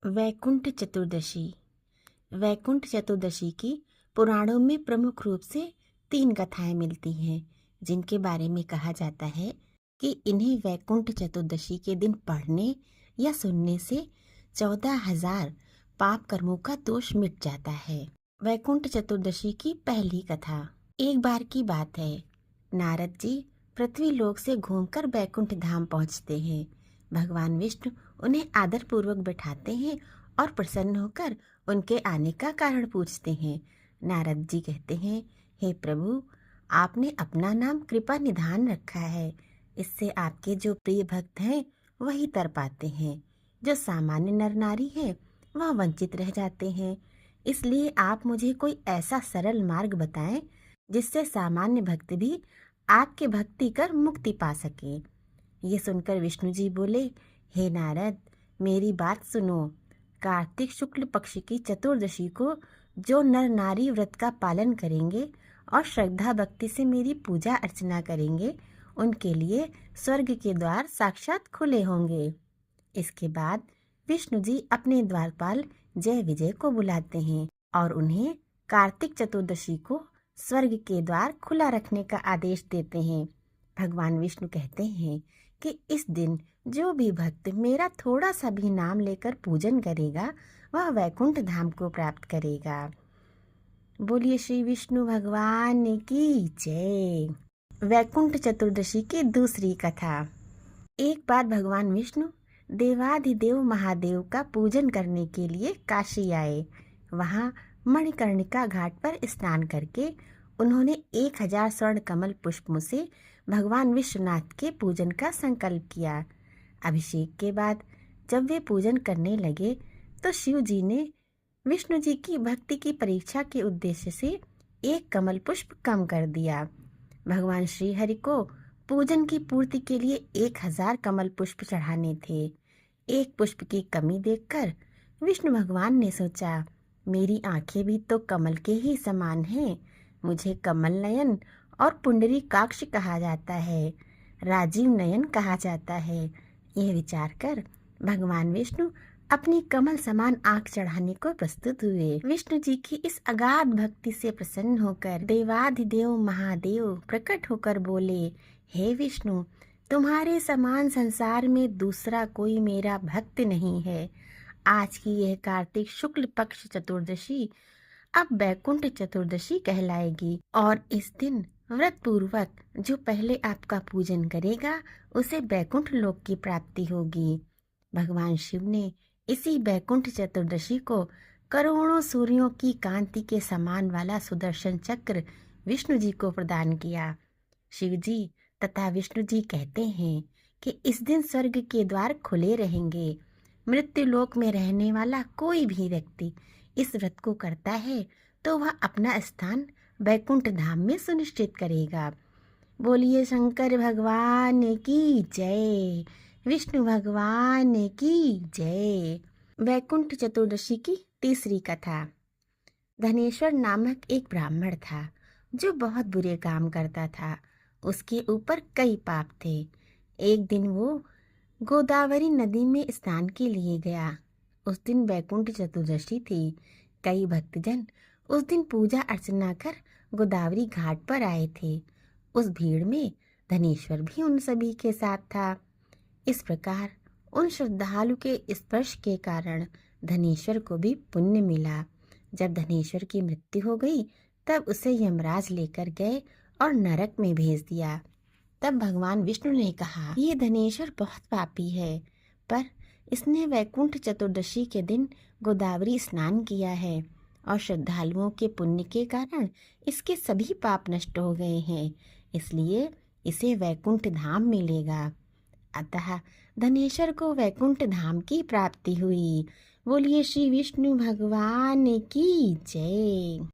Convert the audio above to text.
वैकुंठ चतुर्दशी। वैकुंठ चतुर्दशी की पुराणों में प्रमुख रूप से 3 कथाएं मिलती हैं, जिनके बारे में कहा जाता है कि इन्हें वैकुंठ चतुर्दशी के दिन पढ़ने या सुनने से 14,000 पाप कर्मों का दोष मिट जाता है। वैकुंठ चतुर्दशी की पहली कथा। एक बार की बात है, नारद जी पृथ्वी लोक से घूमकर वैकुंठ धाम पहुंचते हैं। भगवान विष्णु उन्हें आदर पूर्वक बैठाते हैं और प्रसन्न होकर उनके आने का कारण पूछते हैं। नारद जी कहते हैं, हे प्रभु, आपने अपना नाम कृपा निधान रखा है। इससे आपके जो प्रिय भक्त हैं वही तर पाते हैं। जो सामान्य नर नारी है वह वंचित रह जाते हैं। इसलिए आप मुझे कोई ऐसा सरल मार्ग बताएं जिससे सामान्य भक्त भी आपके भक्ति कर मुक्ति पा सके। ये सुनकर विष्णु जी बोले, हे नारद, मेरी बात सुनो। कार्तिक शुक्ल पक्ष की चतुर्दशी को जो नर नारी व्रत का पालन करेंगे और श्रद्धा भक्ति से मेरी पूजा अर्चना करेंगे, उनके लिए स्वर्ग के द्वार साक्षात खुले होंगे। इसके बाद विष्णु जी अपने द्वारपाल जय विजय को बुलाते हैं और उन्हें कार्तिक चतुर्दशी को स्वर्ग के द्वार खुला रखने का आदेश देते हैं। भगवान विष्णु कहते हैं कि इस दिन जो भी भक्त मेरा थोड़ा सा भी नाम लेकर पूजन करेगा वह वैकुंठ धाम को प्राप्त करेगा। बोलिए श्री विष्णु भगवान की जय। वैकुंठ चतुर्दशी की दूसरी कथा। एक बार भगवान विष्णु देवाधिदेव महादेव का पूजन करने के लिए काशी आए। वहाँ मणिकर्णिका घाट पर स्नान करके उन्होंने 1000 स्वर्ण कमल पुष्पों से भगवान विश्वनाथ के पूजन का संकल्प किया। अभिषेक के बाद जब वे पूजन करने लगे तो शिव जी ने विष्णु जी की भक्ति की परीक्षा के उद्देश्य से एक कमल पुष्प कम कर दिया। भगवान श्री हरि को पूजन की पूर्ति के लिए 1000 कमल पुष्प चढ़ाने थे। एक पुष्प की कमी देखकर विष्णु भगवान ने सोचा, मेरी आंखें भी तो कमल के ही समान हैं। मुझे कमल नयन और पुंडरी काक्ष कहा जाता है, राजीव नयन कहा जाता है। यह विचार कर भगवान विष्णु अपनी कमल समान आंख चढ़ाने को प्रस्तुत हुए। विष्णु जी की इस अगाध भक्ति से प्रसन्न होकर देवाधिदेव महादेव प्रकट होकर बोले, हे विष्णु, तुम्हारे समान संसार में दूसरा कोई मेरा भक्त नहीं है। आज की यह कार्तिक शुक्ल पक्ष चतुर्दशी अब वैकुंठ चतुर्दशी कहलाएगी और इस दिन व्रत पूर्वक जो पहले आपका पूजन करेगा उसे वैकुंठ लोक की प्राप्ति होगी। भगवान शिव ने इसी वैकुंठ चतुर्दशी को करोड़ों सूर्यों की कांति के समान वाला सुदर्शन चक्र विष्णु जी को प्रदान किया। शिव जी तथा विष्णु जी कहते हैं कि इस दिन स्वर्ग के द्वार खुले रहेंगे। मृत्यु लोक में रहने वाला कोई भी व्यक्ति इस व्रत को करता है तो वह अपना स्थान वैकुंठ धाम में सुनिश्चित करेगा। बोलिए शंकर भगवान की जय, विष्णु भगवान की जय। वैकुंठ चतुर्दशी की तीसरी कथा। धनेश्वर नामक एक ब्राह्मण था जो बहुत बुरे काम करता था। उसके ऊपर कई पाप थे। एक दिन वो गोदावरी नदी में स्नान के लिए गया। उस दिन वैकुंठ चतुर्दशी थी। कई भक्तजन उस दिन पूजा अर्चना कर गोदावरी घाट पर आए थे। उस भीड़ में धनेश्वर भी उन सभी के साथ था। इस प्रकार उन श्रद्धालु के स्पर्श के कारण धनेश्वर को भी पुण्य मिला। जब धनेश्वर की मृत्यु हो गई तब उसे यमराज लेकर गए और नरक में भेज दिया। तब भगवान विष्णु ने कहा, ये धनेश्वर बहुत पापी है, पर इसने वैकुंठ चतुर्दशी के दिन गोदावरी स्नान किया है और श्रद्धालुओं के पुण्य के कारण इसके सभी पाप नष्ट हो गए हैं, इसलिए इसे वैकुंठ धाम मिलेगा। अतः धनेश्वर को वैकुंठ धाम की प्राप्ति हुई। बोलिए श्री विष्णु भगवान की जय।